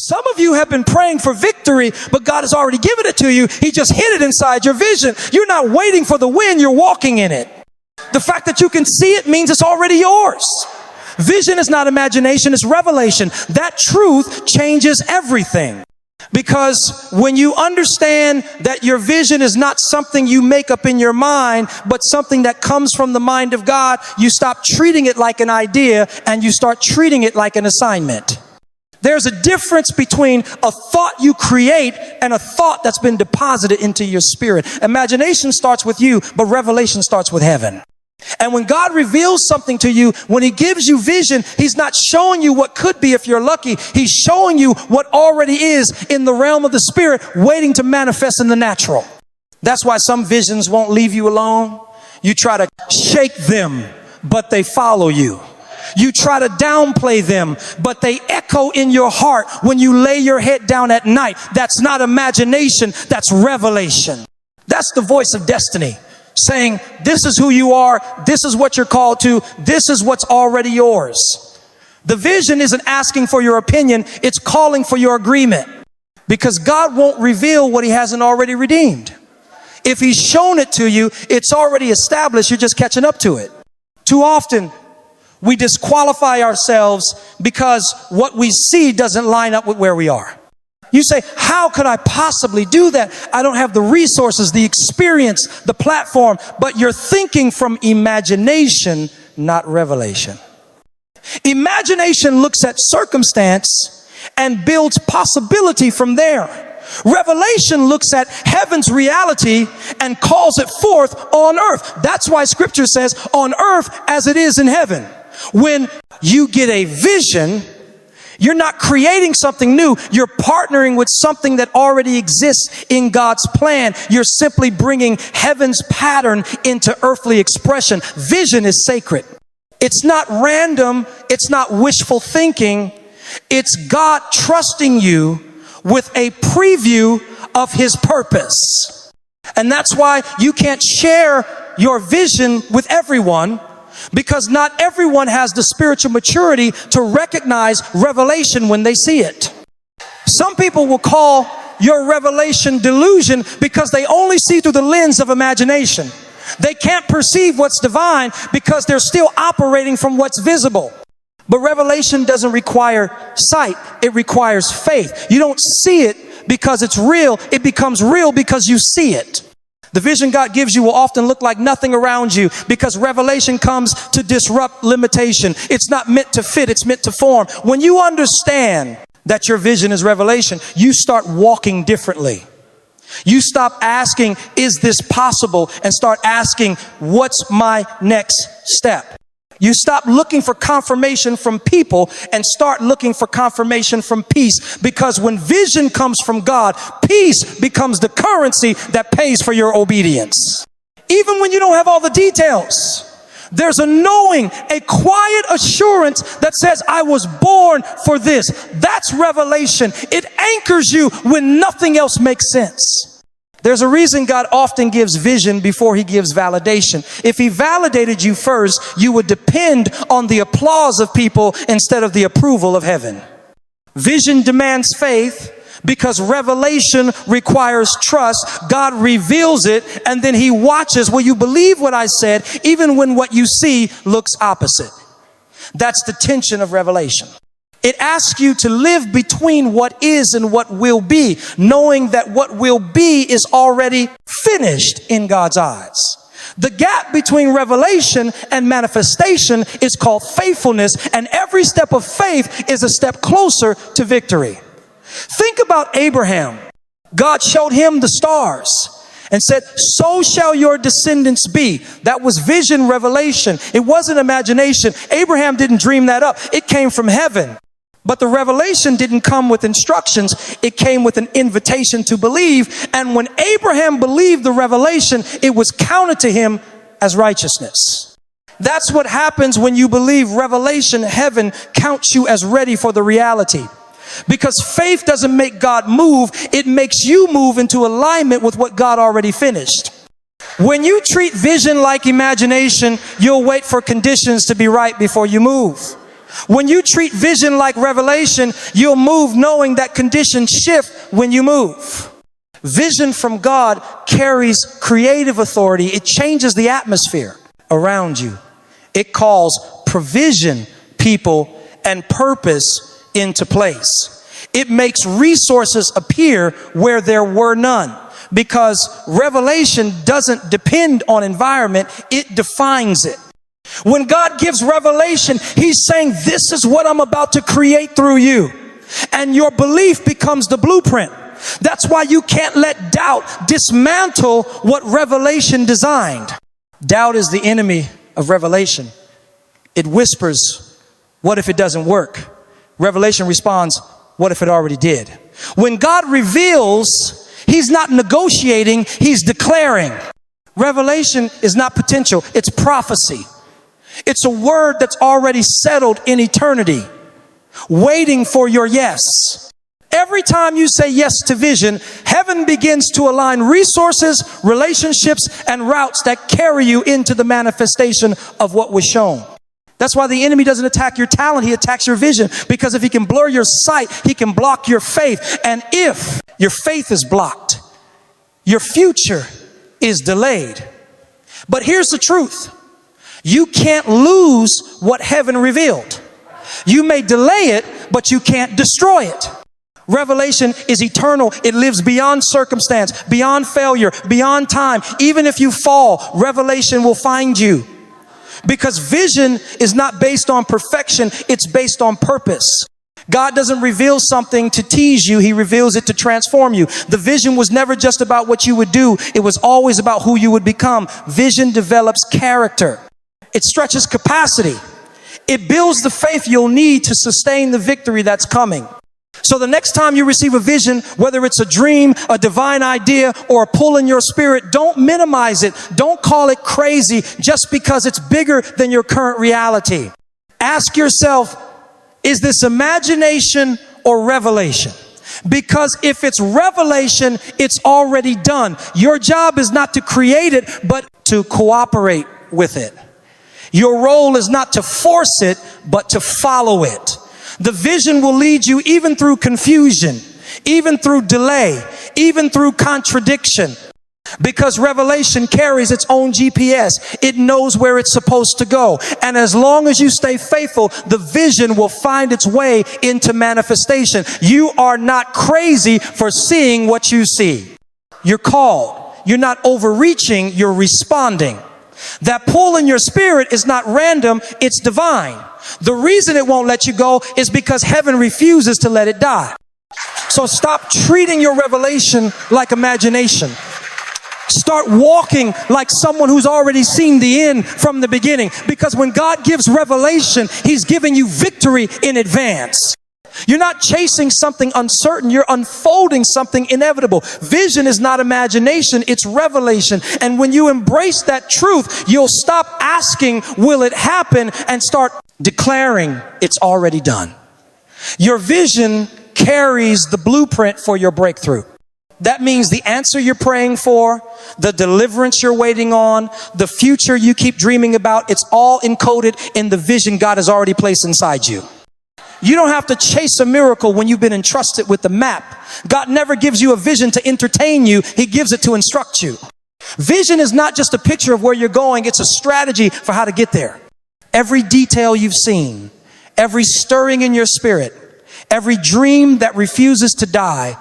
Some of you have been praying for victory, but God has already given it to you. He just hid it inside your vision. You're not waiting for the win, you're walking in it. The fact that you can see it means it's already yours. Vision is not imagination, it's revelation. That truth changes everything. Because when you understand that your vision is not something you make up in your mind, but something that comes from the mind of God, you stop treating it like an idea and you start treating it like an assignment. There's a difference between a thought you create and a thought that's been deposited into your spirit. Imagination starts with you, but revelation starts with heaven. And when God reveals something to you, when he gives you vision, he's not showing you what could be if you're lucky. He's showing you what already is in the realm of the spirit, waiting to manifest in the natural. That's why some visions won't leave you alone. You try to shake them, but they follow you. You try to downplay them, but they echo in your heart when you lay your head down at night. That's not imagination, that's revelation. That's the voice of destiny saying, this is who you are, this is what you're called to, this is what's already yours. The vision isn't asking for your opinion, it's calling for your agreement. Because God won't reveal what he hasn't already redeemed. If he's shown it to you, it's already established, you're just catching up to it. Too often, we disqualify ourselves because what we see doesn't line up with where we are. You say, how could I possibly do that? I don't have the resources, the experience, the platform, but you're thinking from imagination, not revelation. Imagination looks at circumstance and builds possibility from there. Revelation looks at heaven's reality and calls it forth on earth. That's why scripture says on earth as it is in heaven. When you get a vision, you're not creating something new. You're partnering with something that already exists in God's plan. You're simply bringing heaven's pattern into earthly expression. Vision is sacred. It's not random. It's not wishful thinking. It's God trusting you with a preview of his purpose. And that's why you can't share your vision with everyone, because not everyone has the spiritual maturity to recognize revelation when they see it. Some people will call your revelation delusion because they only see through the lens of imagination. They can't perceive what's divine because they're still operating from what's visible. But revelation doesn't require sight. It requires faith. You don't see it because it's real. It becomes real because you see it. The vision God gives you will often look like nothing around you because revelation comes to disrupt limitation. It's not meant to fit, it's meant to form. When you understand that your vision is revelation, you start walking differently. You stop asking, is this possible? And start asking, what's my next step? You stop looking for confirmation from people and start looking for confirmation from peace. Because when vision comes from God, peace becomes the currency that pays for your obedience. Even when you don't have all the details, there's a knowing, a quiet assurance that says, I was born for this. That's revelation. It anchors you when nothing else makes sense. There's a reason God often gives vision before he gives validation. If he validated you first, you would depend on the applause of people instead of the approval of heaven. Vision demands faith because revelation requires trust. God reveals it and then he watches. Will you believe what I said, even when what you see looks opposite? That's the tension of revelation. It asks you to live between what is and what will be, knowing that what will be is already finished in God's eyes. The gap between revelation and manifestation is called faithfulness, and every step of faith is a step closer to victory. Think about Abraham. God showed him the stars and said, so shall your descendants be. That was vision, revelation. It wasn't imagination. Abraham didn't dream that up. It came from heaven. But the revelation didn't come with instructions. It came with an invitation to believe. And when Abraham believed the revelation, it was counted to him as righteousness. That's what happens when you believe revelation. Heaven counts you as ready for the reality. Because faith doesn't make God move. It makes you move into alignment with what God already finished. When you treat vision like imagination, you'll wait for conditions to be right before you move. When you treat vision like revelation, you'll move knowing that conditions shift when you move. Vision from God carries creative authority. It changes the atmosphere around you. It calls provision, people, and purpose into place. It makes resources appear where there were none, because revelation doesn't depend on environment, it defines it. When God gives revelation, He's saying, this is what I'm about to create through you. And your belief becomes the blueprint. That's why you can't let doubt dismantle what revelation designed. Doubt is the enemy of revelation. It whispers, what if it doesn't work? Revelation responds, what if it already did? When God reveals, He's not negotiating, He's declaring. Revelation is not potential, it's prophecy. It's a word that's already settled in eternity, waiting for your yes. Every time you say yes to vision, heaven begins to align resources, relationships, and routes that carry you into the manifestation of what was shown. That's why the enemy doesn't attack your talent, he attacks your vision. Because if he can blur your sight, he can block your faith. And if your faith is blocked, your future is delayed. But here's the truth. You can't lose what heaven revealed. You may delay it, but you can't destroy it. Revelation is eternal. It lives beyond circumstance, beyond failure, beyond time. Even if you fall, revelation will find you. Because vision is not based on perfection, it's based on purpose. God doesn't reveal something to tease you, He reveals it to transform you. The vision was never just about what you would do, it was always about who you would become. Vision develops character. It stretches capacity. It builds the faith you'll need to sustain the victory that's coming. So the next time you receive a vision, whether it's a dream, a divine idea, or a pull in your spirit, don't minimize it. Don't call it crazy just because it's bigger than your current reality. Ask yourself, is this imagination or revelation? Because if it's revelation, it's already done. Your job is not to create it, but to cooperate with it. Your role is not to force it, but to follow it. The vision will lead you even through confusion, even through delay, even through contradiction. Because revelation carries its own GPS. It knows where it's supposed to go. And as long as you stay faithful, the vision will find its way into manifestation. You are not crazy for seeing what you see. You're called. You're not overreaching, you're responding. That pull in your spirit is not random, it's divine. The reason it won't let you go is because heaven refuses to let it die. So stop treating your revelation like imagination. Start walking like someone who's already seen the end from the beginning. Because when God gives revelation, He's giving you victory in advance. You're not chasing something uncertain. You're unfolding something inevitable. Vision is not imagination. It's revelation. And when you embrace that truth, you'll stop asking, will it happen? And start declaring it's already done. Your vision carries the blueprint for your breakthrough. That means the answer you're praying for, the deliverance you're waiting on, the future you keep dreaming about, it's all encoded in the vision God has already placed inside you. You don't have to chase a miracle when you've been entrusted with the map. God never gives you a vision to entertain you. He gives it to instruct you. Vision is not just a picture of where you're going. It's a strategy for how to get there. Every detail you've seen, every stirring in your spirit, every dream that refuses to die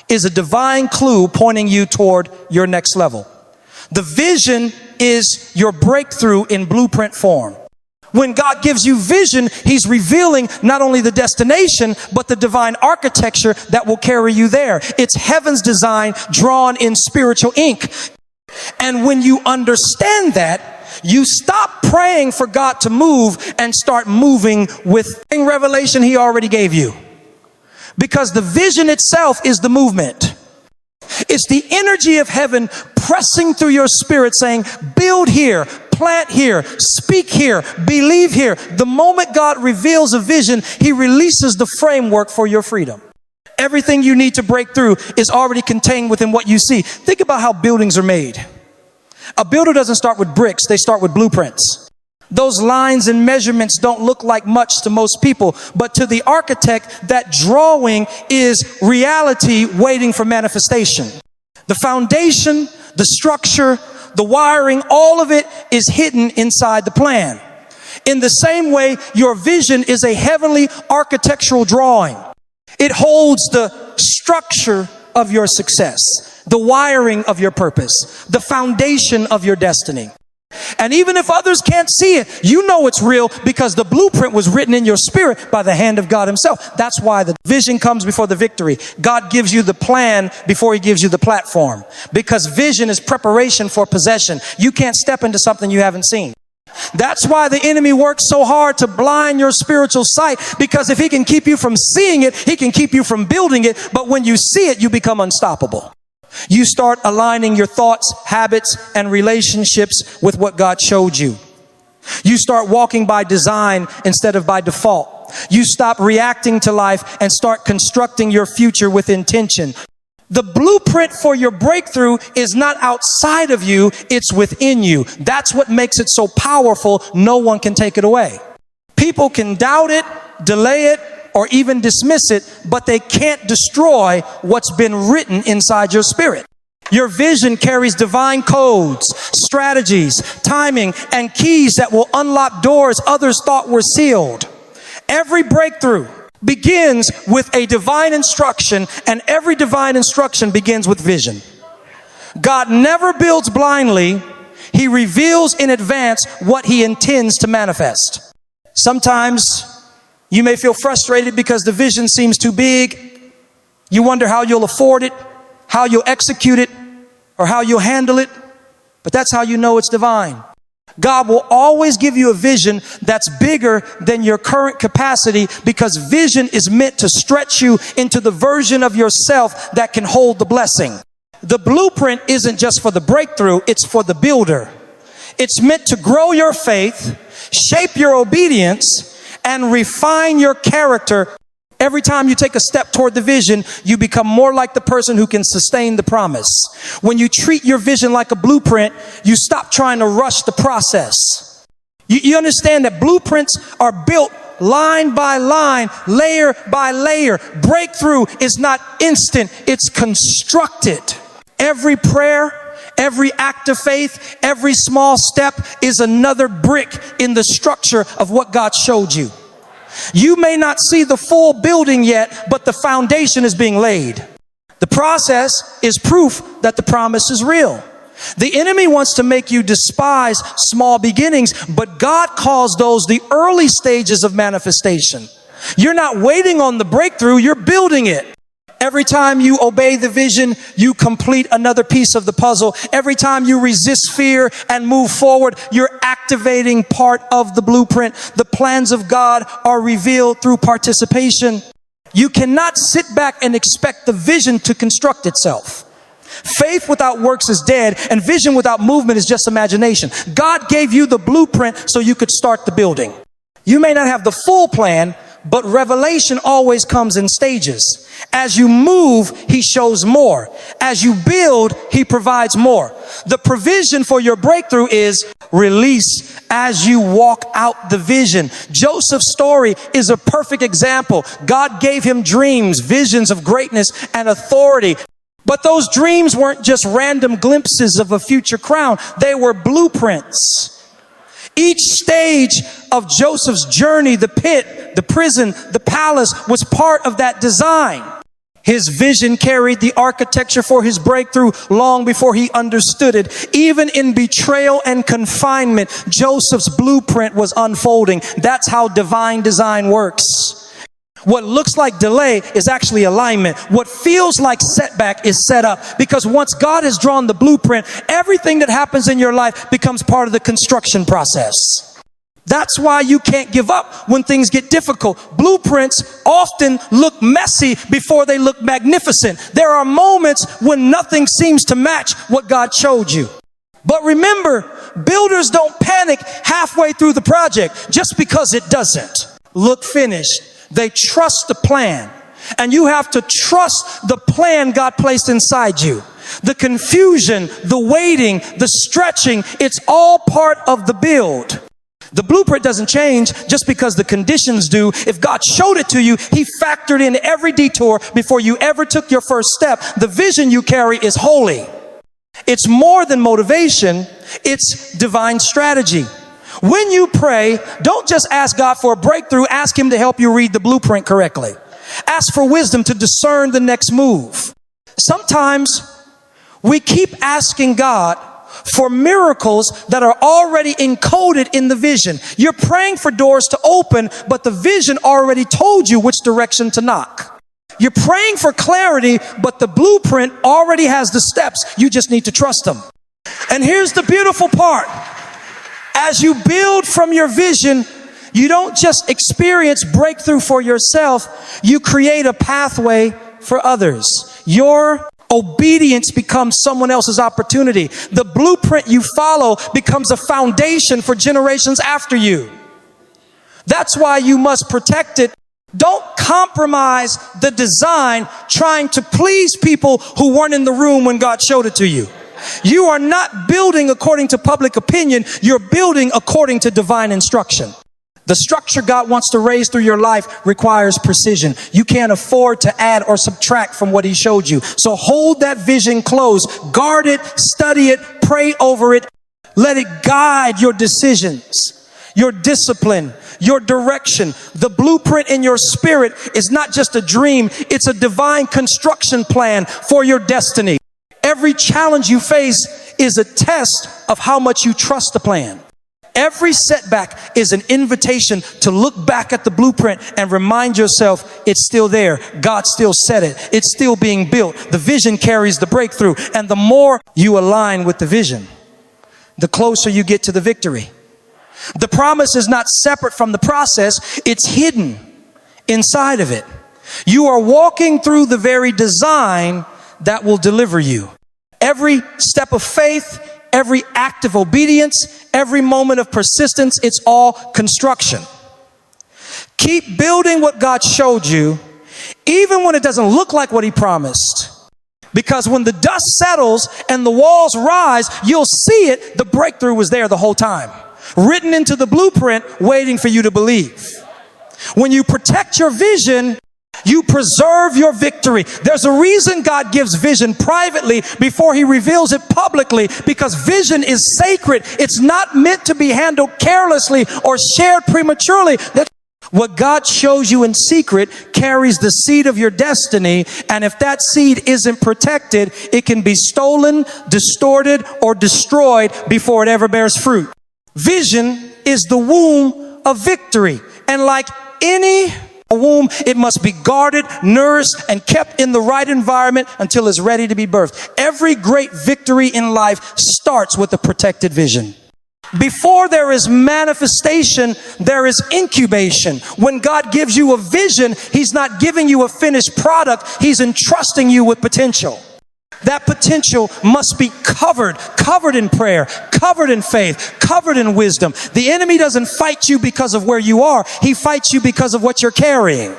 is a divine clue pointing you toward your next level. The vision is your breakthrough in blueprint form. When God gives you vision, He's revealing not only the destination, but the divine architecture that will carry you there. It's heaven's design drawn in spiritual ink. And when you understand that, you stop praying for God to move and start moving with revelation He already gave you. Because the vision itself is the movement. It's the energy of heaven pressing through your spirit saying, build here, plant here, speak here, believe here. The moment God reveals a vision, He releases the framework for your freedom. Everything you need to break through is already contained within what you see. Think about how buildings are made. A builder doesn't start with bricks, they start with blueprints. Those lines and measurements don't look like much to most people, but to the architect, that drawing is reality waiting for manifestation. The foundation, the structure, the wiring, all of it is hidden inside the plan. In the same way, your vision is a heavenly architectural drawing. It holds the structure of your success, the wiring of your purpose, the foundation of your destiny. And even if others can't see it, you know it's real because the blueprint was written in your spirit by the hand of God himself. That's why the vision comes before the victory. God gives you the plan before he gives you the platform, because vision is preparation for possession. You can't step into something you haven't seen. That's why the enemy works so hard to blind your spiritual sight, because if he can keep you from seeing it, he can keep you from building it. But when you see it, you become unstoppable. You start aligning your thoughts, habits, and relationships with what God showed you. You start walking by design instead of by default. You stop reacting to life and start constructing your future with intention. The blueprint for your breakthrough is not outside of you, it's within you. That's what makes it so powerful. No one can take it away. People can doubt it, delay it, or even dismiss it, but they can't destroy what's been written inside your spirit. Your vision carries divine codes, strategies, timing, and keys that will unlock doors others thought were sealed. Every breakthrough begins with a divine instruction, and every divine instruction begins with vision. God never builds blindly. He reveals in advance what he intends to manifest. Sometimes you may feel frustrated because the vision seems too big. You wonder how you'll afford it, how you'll execute it, or how you'll handle it. But that's how you know it's divine. God will always give you a vision that's bigger than your current capacity, because vision is meant to stretch you into the version of yourself that can hold the blessing. The blueprint isn't just for the breakthrough, it's for the builder. It's meant to grow your faith, shape your obedience, and refine your character. Every time you take a step toward the vision, you become more like the person who can sustain the promise. When you treat your vision like a blueprint, you stop trying to rush the process. You understand that blueprints are built line by line, layer by layer. Breakthrough is not instant, it's constructed. Every prayer, every act of faith, every small step is another brick in the structure of what God showed you. You may not see the full building yet, but the foundation is being laid. The process is proof that the promise is real. The enemy wants to make you despise small beginnings, but God calls those the early stages of manifestation. You're not waiting on the breakthrough, you're building it. Every time you obey the vision, you complete another piece of the puzzle. Every time you resist fear and move forward, you're activating part of the blueprint. The plans of God are revealed through participation. You cannot sit back and expect the vision to construct itself. Faith without works is dead, and vision without movement is just imagination. God gave you the blueprint so you could start the building. You may not have the full plan, but revelation always comes in stages. As you move, he shows more. As you build, he provides more. The provision for your breakthrough is release as you walk out the vision. Joseph's story is a perfect example. God gave him dreams, visions of greatness and authority. But those dreams weren't just random glimpses of a future crown. They were blueprints. Each stage of Joseph's journey, the pit, the prison, the palace, was part of that design. His vision carried the architecture for his breakthrough long before he understood it. Even in betrayal and confinement, Joseph's blueprint was unfolding. That's how divine design works. What looks like delay is actually alignment. What feels like setback is set up, because once God has drawn the blueprint, everything that happens in your life becomes part of the construction process. That's why you can't give up when things get difficult. Blueprints often look messy before they look magnificent. There are moments when nothing seems to match what God showed you. But remember, builders don't panic halfway through the project just because it doesn't look finished. They trust the plan, and you have to trust the plan God placed inside you. The confusion, the waiting, the stretching, it's all part of the build. The blueprint doesn't change just because the conditions do. If God showed it to you, he factored in every detour before you ever took your first step. The vision you carry is holy. It's more than motivation. It's divine strategy. When you pray, don't just ask God for a breakthrough. Ask him to help you read the blueprint correctly. Ask for wisdom to discern the next move. Sometimes we keep asking God for miracles that are already encoded in the vision. You're praying for doors to open, but the vision already told you which direction to knock. You're praying for clarity, but the blueprint already has the steps. You just need to trust them. And here's the beautiful part. As you build from your vision, you don't just experience breakthrough for yourself, you create a pathway for others. Your obedience becomes someone else's opportunity. The blueprint you follow becomes a foundation for generations after you. That's why you must protect it. Don't compromise the design trying to please people who weren't in the room when God showed it to you. You are not building according to public opinion. You're building according to divine instruction. The structure God wants to raise through your life requires precision. You can't afford to add or subtract from what he showed you. So hold that vision close. Guard it, study it, pray over it. Let it guide your decisions, your discipline, your direction. The blueprint in your spirit is not just a dream. It's a divine construction plan for your destiny. Every challenge you face is a test of how much you trust the plan. Every setback is an invitation to look back at the blueprint and remind yourself it's still there. God still said it. It's still being built. The vision carries the breakthrough. And the more you align with the vision, the closer you get to the victory. The promise is not separate from the process. It's hidden inside of it. You are walking through the very design that will deliver you. Every step of faith, every act of obedience, every moment of persistence, it's all construction. Keep building what God showed you, even when it doesn't look like what he promised. Because when the dust settles and the walls rise, you'll see it. The breakthrough was there the whole time. Written into the blueprint, waiting for you to believe. When you protect your vision, you preserve your victory. There's a reason God gives vision privately before he reveals it publicly, because vision is sacred. It's not meant to be handled carelessly or shared prematurely. That's what God shows you in secret carries the seed of your destiny. And if that seed isn't protected, it can be stolen, distorted, or destroyed before it ever bears fruit. Vision is the womb of victory. And like any womb, it must be guarded, nourished, and kept in the right environment until it's ready to be birthed. Every great victory in life starts with a protected vision. Before there is manifestation, there is incubation. When God gives you a vision, he's not giving you a finished product. He's entrusting you with potential. That potential must be covered in prayer, covered in faith, covered in wisdom. The enemy doesn't fight you because of where you are. He fights you because of what you're carrying.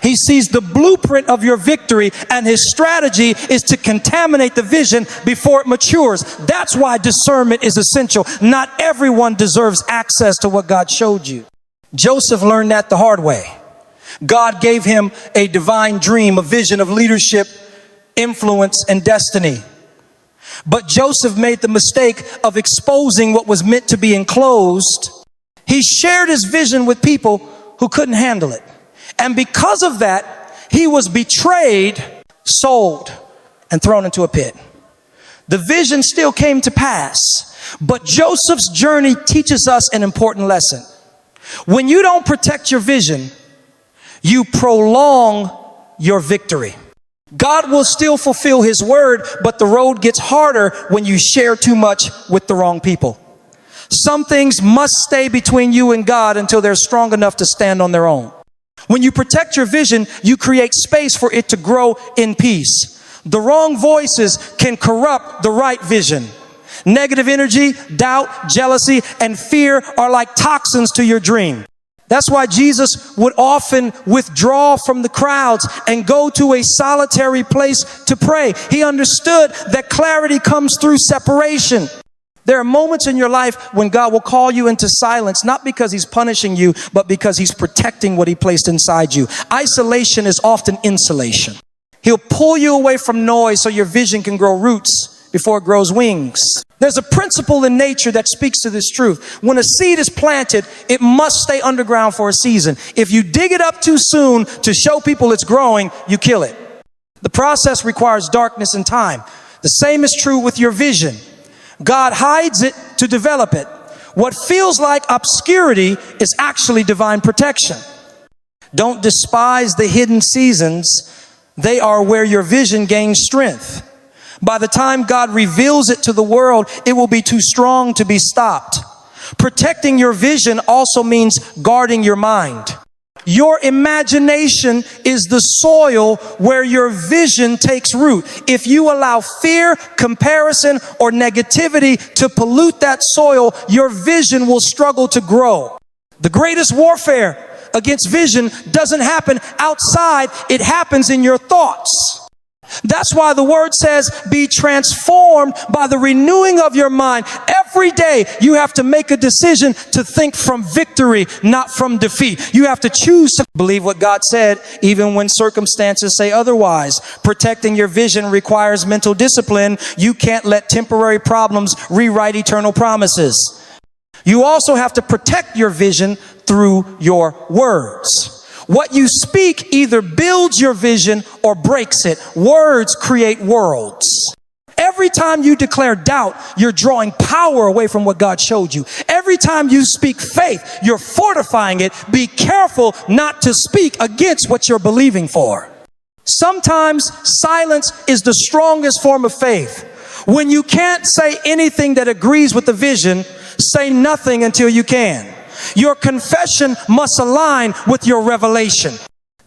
He sees the blueprint of your victory, and his strategy is to contaminate the vision before it matures. That's why discernment is essential. Not everyone deserves access to what God showed you. Joseph learned that the hard way. God gave him a divine dream, a vision of leadership, influence, and destiny. But Joseph made the mistake of exposing what was meant to be enclosed. He shared his vision with people who couldn't handle it. And because of that, he was betrayed, sold, and thrown into a pit. The vision still came to pass, but Joseph's journey teaches us an important lesson. When you don't protect your vision, you prolong your victory. God will still fulfill his word, but the road gets harder when you share too much with the wrong people. Some things must stay between you and God until they're strong enough to stand on their own. When you protect your vision, you create space for it to grow in peace. The wrong voices can corrupt the right vision. Negative energy, doubt, jealousy, and fear are like toxins to your dream. That's why Jesus would often withdraw from the crowds and go to a solitary place to pray. He understood that clarity comes through separation. There are moments in your life when God will call you into silence, not because he's punishing you, but because he's protecting what he placed inside you. Isolation is often insulation. He'll pull you away from noise so your vision can grow roots before it grows wings. There's a principle in nature that speaks to this truth. When a seed is planted, it must stay underground for a season. If you dig it up too soon to show people it's growing, you kill it. The process requires darkness and time. The same is true with your vision. God hides it to develop it. What feels like obscurity is actually divine protection. Don't despise the hidden seasons. They are where your vision gains strength. By the time God reveals it to the world, it will be too strong to be stopped. Protecting your vision also means guarding your mind. Your imagination is the soil where your vision takes root. If you allow fear, comparison, or negativity to pollute that soil, your vision will struggle to grow. The greatest warfare against vision doesn't happen outside, it happens in your thoughts. That's why the word says, be transformed by the renewing of your mind. Every day you have to make a decision to think from victory, not from defeat. You have to choose to believe what God said, even when circumstances say otherwise. Protecting your vision requires mental discipline. You can't let temporary problems rewrite eternal promises. You also have to protect your vision through your words. What you speak either builds your vision or breaks it. Words create worlds. Every time you declare doubt, you're drawing power away from what God showed you. Every time you speak faith, you're fortifying it. Be careful not to speak against what you're believing for. Sometimes silence is the strongest form of faith. When you can't say anything that agrees with the vision, say nothing until you can. Your confession must align with your revelation.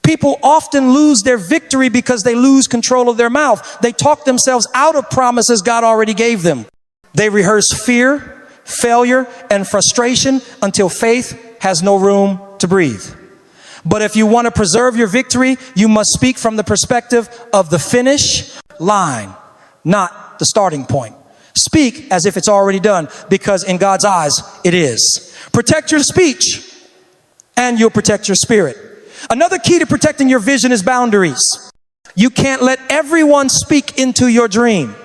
People often lose their victory because they lose control of their mouth. They talk themselves out of promises God already gave them. They rehearse fear, failure, and frustration until faith has no room to breathe. But if you want to preserve your victory, you must speak from the perspective of the finish line, not the starting point. Speak as if it's already done, because in God's eyes, it is. Protect your speech, and you'll protect your spirit. Another key to protecting your vision is boundaries. You can't let everyone speak into your dream.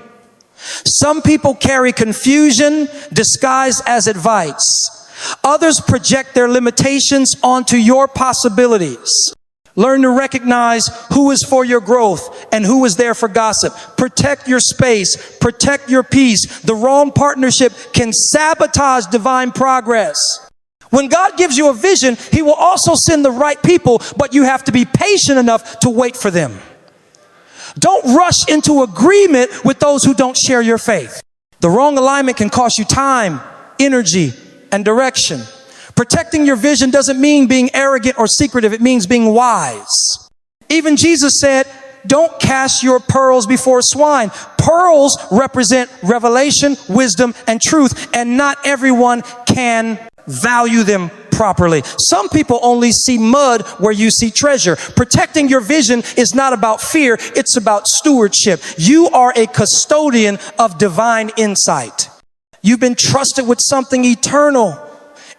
Some people carry confusion disguised as advice. Others project their limitations onto your possibilities. Learn to recognize who is for your growth and who is there for gossip. Protect your space. Protect your peace. The wrong partnership can sabotage divine progress. When God gives you a vision, he will also send the right people, but you have to be patient enough to wait for them. Don't rush into agreement with those who don't share your faith. The wrong alignment can cost you time, energy, and direction. Protecting your vision doesn't mean being arrogant or secretive. It means being wise. Even Jesus said, don't cast your pearls before swine. Pearls represent revelation, wisdom, and truth, and not everyone can value them properly. Some people only see mud where you see treasure. Protecting your vision is not about fear. It's about stewardship. You are a custodian of divine insight. You've been trusted with something eternal,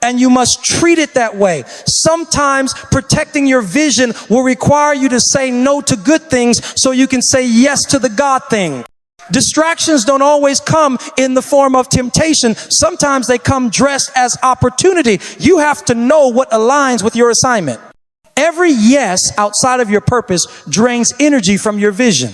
and you must treat it that way. Sometimes protecting your vision will require you to say no to good things so you can say yes to the God thing. Distractions don't always come in the form of temptation. Sometimes they come dressed as opportunity. You have to know what aligns with your assignment. Every yes outside of your purpose drains energy from your vision.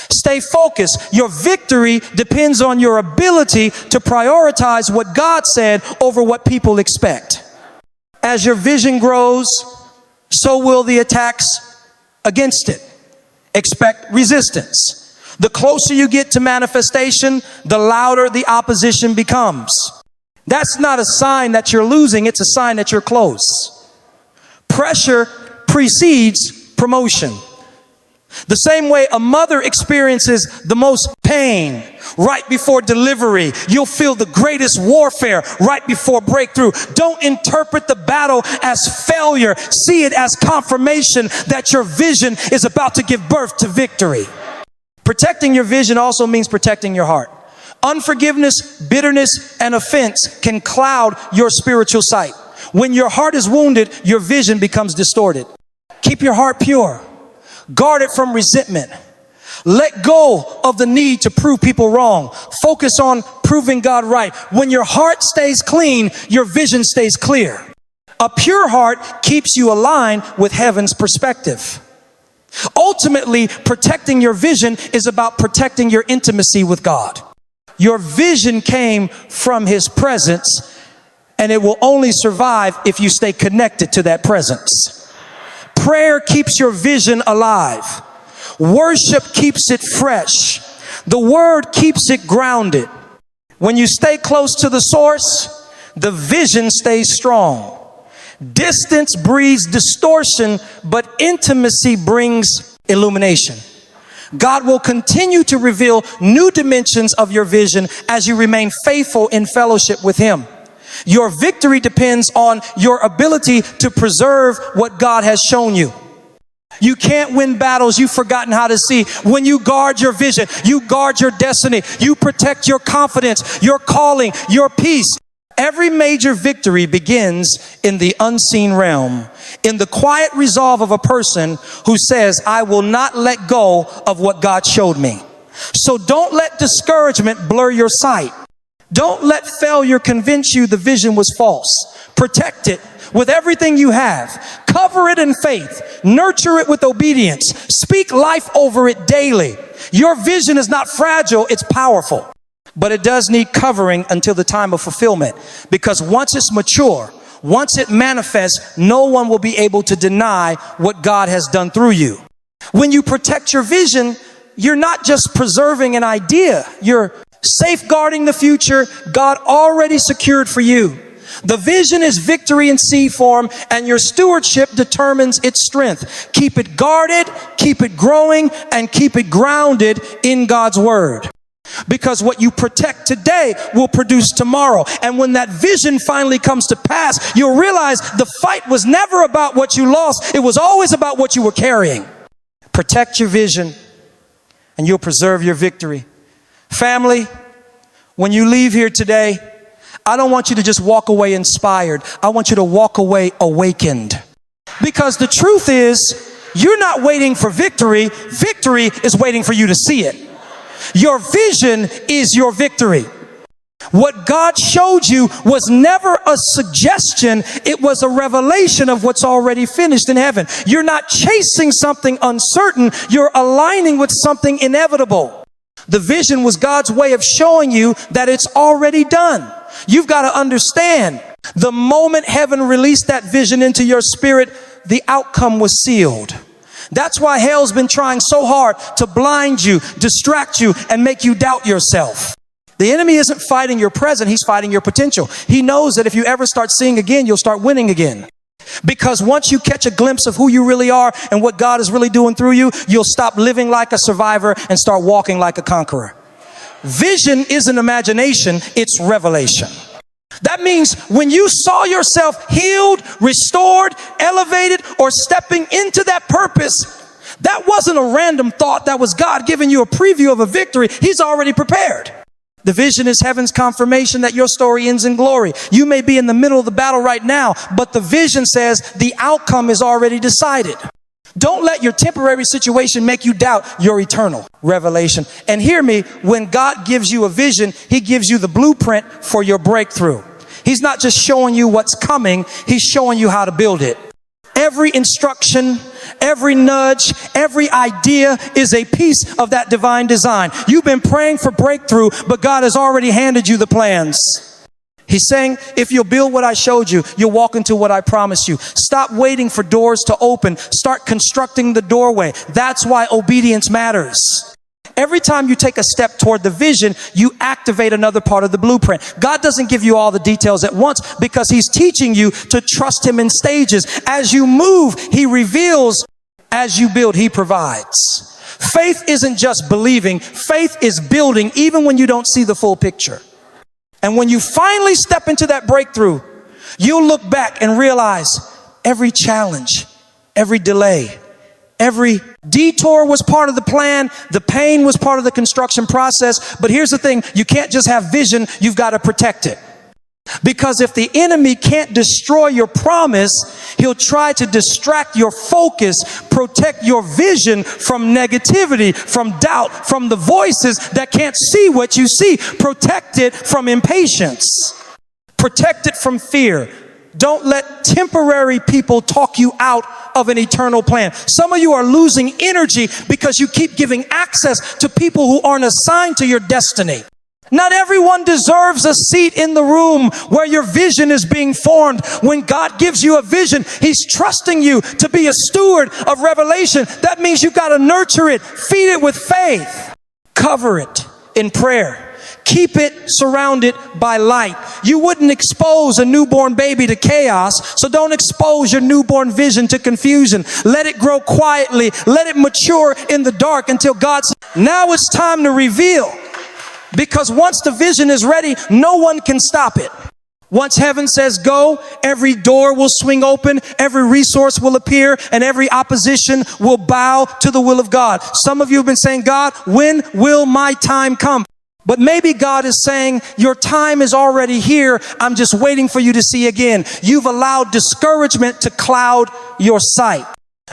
Stay focused. Your victory depends on your ability to prioritize what God said over what people expect. As your vision grows, so will the attacks against it. Expect resistance. The closer you get to manifestation, the louder the opposition becomes. That's not a sign that you're losing. It's a sign that you're close. Pressure precedes promotion. The same way a mother experiences the most pain right before delivery, you'll feel the greatest warfare right before breakthrough. Don't interpret the battle as failure. See it as confirmation that your vision is about to give birth to victory. Protecting your vision also means protecting your heart. Unforgiveness, bitterness, and offense can cloud your spiritual sight. When your heart is wounded, your vision becomes distorted. Keep your heart pure. Guard it from resentment. Let go of the need to prove people wrong. Focus on proving God right. When your heart stays clean, your vision stays clear. A pure heart keeps you aligned with heaven's perspective. Ultimately, protecting your vision is about protecting your intimacy with God. Your vision came from His presence, and it will only survive if you stay connected to that presence. Prayer keeps your vision alive. Worship keeps it fresh. The Word keeps it grounded. When you stay close to the source, the vision stays strong. Distance breeds distortion, but intimacy brings illumination. God will continue to reveal new dimensions of your vision as you remain faithful in fellowship with Him. Your victory depends on your ability to preserve what God has shown you. You can't win battles you've forgotten how to see. When you guard your vision, you guard your destiny, you protect your confidence, your calling, your peace. Every major victory begins in the unseen realm, in the quiet resolve of a person who says, I will not let go of what God showed me. So don't let discouragement blur your sight. Don't let failure convince you the vision was false. Protect it with everything you have. Cover it in faith. Nurture it with obedience. Speak life over it daily. Your vision is not fragile, it's powerful. But it does need covering until the time of fulfillment. Because once it's mature, once it manifests, no one will be able to deny what God has done through you. When you protect your vision, you're not just preserving an idea. You're safeguarding the future God already secured for you. The vision is victory in seed form, and your stewardship determines its strength. Keep it guarded, keep it growing, and keep it grounded in God's word. Because what you protect today will produce tomorrow. And when that vision finally comes to pass, you'll realize the fight was never about what you lost. It was always about what you were carrying. Protect your vision, and you'll preserve your victory. Family, when you leave here today, I don't want you to just walk away inspired. I want you to walk away awakened. Because the truth is, you're not waiting for victory. Victory is waiting for you to see it. Your vision is your victory. What God showed you was never a suggestion. It was a revelation of what's already finished in heaven. You're not chasing something uncertain. You're aligning with something inevitable. The vision was God's way of showing you that it's already done. You've got to understand, the moment heaven released that vision into your spirit, the outcome was sealed. That's why hell's been trying so hard to blind you, distract you, and make you doubt yourself. The enemy isn't fighting your present, he's fighting your potential. He knows that if you ever start seeing again, you'll start winning again. Because once you catch a glimpse of who you really are and what God is really doing through you, you'll stop living like a survivor and start walking like a conqueror. Vision isn't imagination, it's revelation. That means when you saw yourself healed, restored, elevated, or stepping into that purpose, that wasn't a random thought. That was God giving you a preview of a victory He's already prepared. The vision is heaven's confirmation that your story ends in glory. You may be in the middle of the battle right now, but the vision says the outcome is already decided. Don't let your temporary situation make you doubt your eternal revelation. And hear me, when God gives you a vision, He gives you the blueprint for your breakthrough. He's not just showing you what's coming, He's showing you how to build it. Every instruction, every nudge, every idea is a piece of that divine design. You've been praying for breakthrough, but God has already handed you the plans. He's saying, if you'll build what I showed you, you'll walk into what I promised you. Stop waiting for doors to open. Start constructing the doorway. That's why obedience matters. Every time you take a step toward the vision, you activate another part of the blueprint. God doesn't give you all the details at once because He's teaching you to trust Him in stages. As you move, He reveals. As you build, He provides. Faith isn't just believing. Faith is building even when you don't see the full picture. And when you finally step into that breakthrough, you'll look back and realize every challenge, every delay, every Detour was part of the plan. The pain was part of the construction process. But here's the thing. You can't just have vision. You've got to protect it. Because if the enemy can't destroy your promise, he'll try to distract your focus, protect your vision from negativity, from doubt, from the voices that can't see what you see. Protect it from impatience. Protect it from fear. Don't let temporary people talk you out of an eternal plan. Some of you are losing energy because you keep giving access to people who aren't assigned to your destiny. Not everyone deserves a seat in the room where your vision is being formed. When God gives you a vision, He's trusting you to be a steward of revelation. That means you've got to nurture it, feed it with faith, cover it in prayer. Keep it surrounded by light. You wouldn't expose a newborn baby to chaos, so don't expose your newborn vision to confusion. Let it grow quietly. Let it mature in the dark until God says, now it's time to reveal. Because once the vision is ready, no one can stop it. Once heaven says go, every door will swing open, every resource will appear, and every opposition will bow to the will of God. Some of you have been saying, God, when will my time come? But maybe God is saying, your time is already here. I'm just waiting for you to see again. You've allowed discouragement to cloud your sight.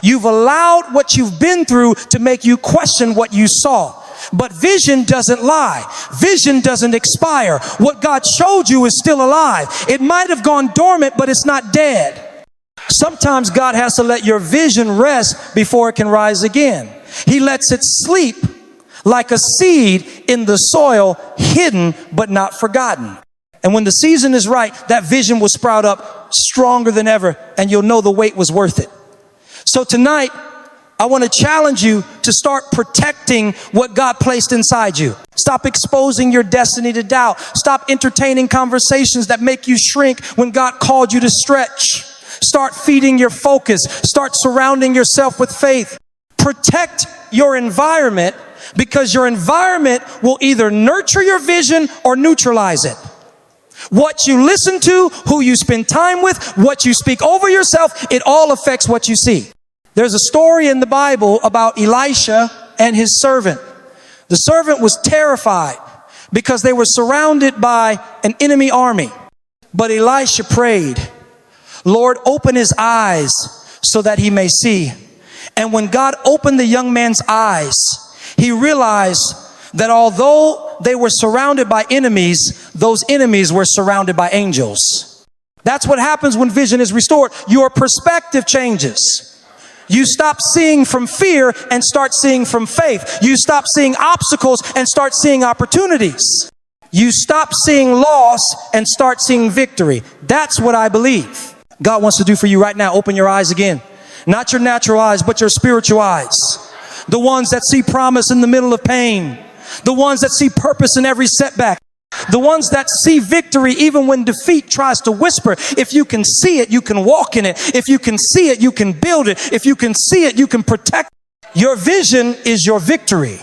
You've allowed what you've been through to make you question what you saw. But vision doesn't lie. Vision doesn't expire. What God showed you is still alive. It might have gone dormant, but it's not dead. Sometimes God has to let your vision rest before it can rise again. He lets it sleep like a seed in the soil, hidden but not forgotten. And when the season is right, that vision will sprout up stronger than ever, and you'll know the wait was worth it. So tonight, I want to challenge you to start protecting what God placed inside you. Stop exposing your destiny to doubt. Stop entertaining conversations that make you shrink when God called you to stretch. Start feeding your focus. Start surrounding yourself with faith. Protect your environment, because your environment will either nurture your vision or neutralize it. What you listen to, who you spend time with, what you speak over yourself, it all affects what you see. There's a story in the Bible about Elisha and his servant. The servant was terrified because they were surrounded by an enemy army. But Elisha prayed, Lord, open his eyes so that he may see. And when God opened the young man's eyes, he realized that although they were surrounded by enemies, those enemies were surrounded by angels. That's what happens when vision is restored. Your perspective changes. You stop seeing from fear and start seeing from faith. You stop seeing obstacles and start seeing opportunities. You stop seeing loss and start seeing victory. That's what I believe God wants to do for you right now. Open your eyes again. Not your natural eyes, but your spiritual eyes. The ones that see promise in the middle of pain. The ones that see purpose in every setback. The ones that see victory even when defeat tries to whisper. If you can see it, you can walk in it. If you can see it, you can build it. If you can see it, you can protect it. Your vision is your victory.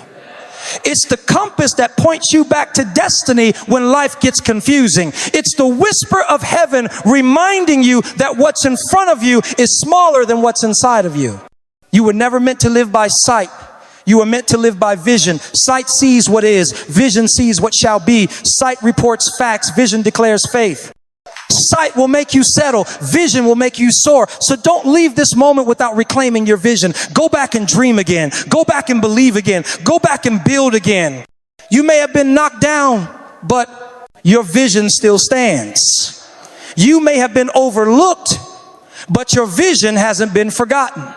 It's the compass that points you back to destiny when life gets confusing. It's the whisper of heaven reminding you that what's in front of you is smaller than what's inside of you. You were never meant to live by sight. You were meant to live by vision. Sight sees what is. Vision sees what shall be. Sight reports facts. Vision declares faith. Sight will make you settle. Vision will make you soar. So don't leave this moment without reclaiming your vision. Go back and dream again. Go back and believe again. Go back and build again. You may have been knocked down, but your vision still stands. You may have been overlooked, but your vision hasn't been forgotten.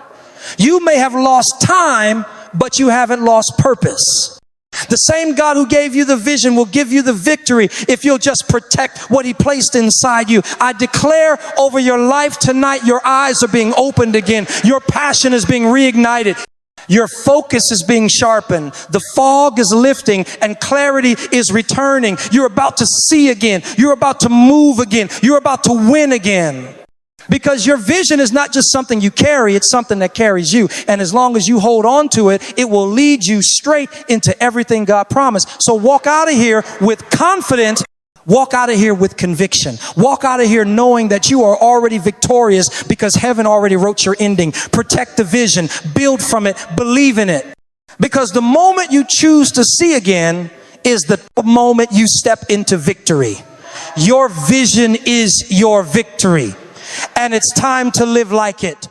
You may have lost time, but you haven't lost purpose. The same God who gave you the vision will give you the victory if you'll just protect what He placed inside you. I declare over your life tonight, your eyes are being opened again. Your passion is being reignited. Your focus is being sharpened. The fog is lifting and clarity is returning. You're about to see again. You're about to move again. You're about to win again. Because your vision is not just something you carry, it's something that carries you. And as long as you hold on to it, it will lead you straight into everything God promised. So walk out of here with confidence. Walk out of here with conviction. Walk out of here knowing that you are already victorious because heaven already wrote your ending. Protect the vision. Build from it. Believe in it. Because the moment you choose to see again is the moment you step into victory. Your vision is your victory. And it's time to live like it.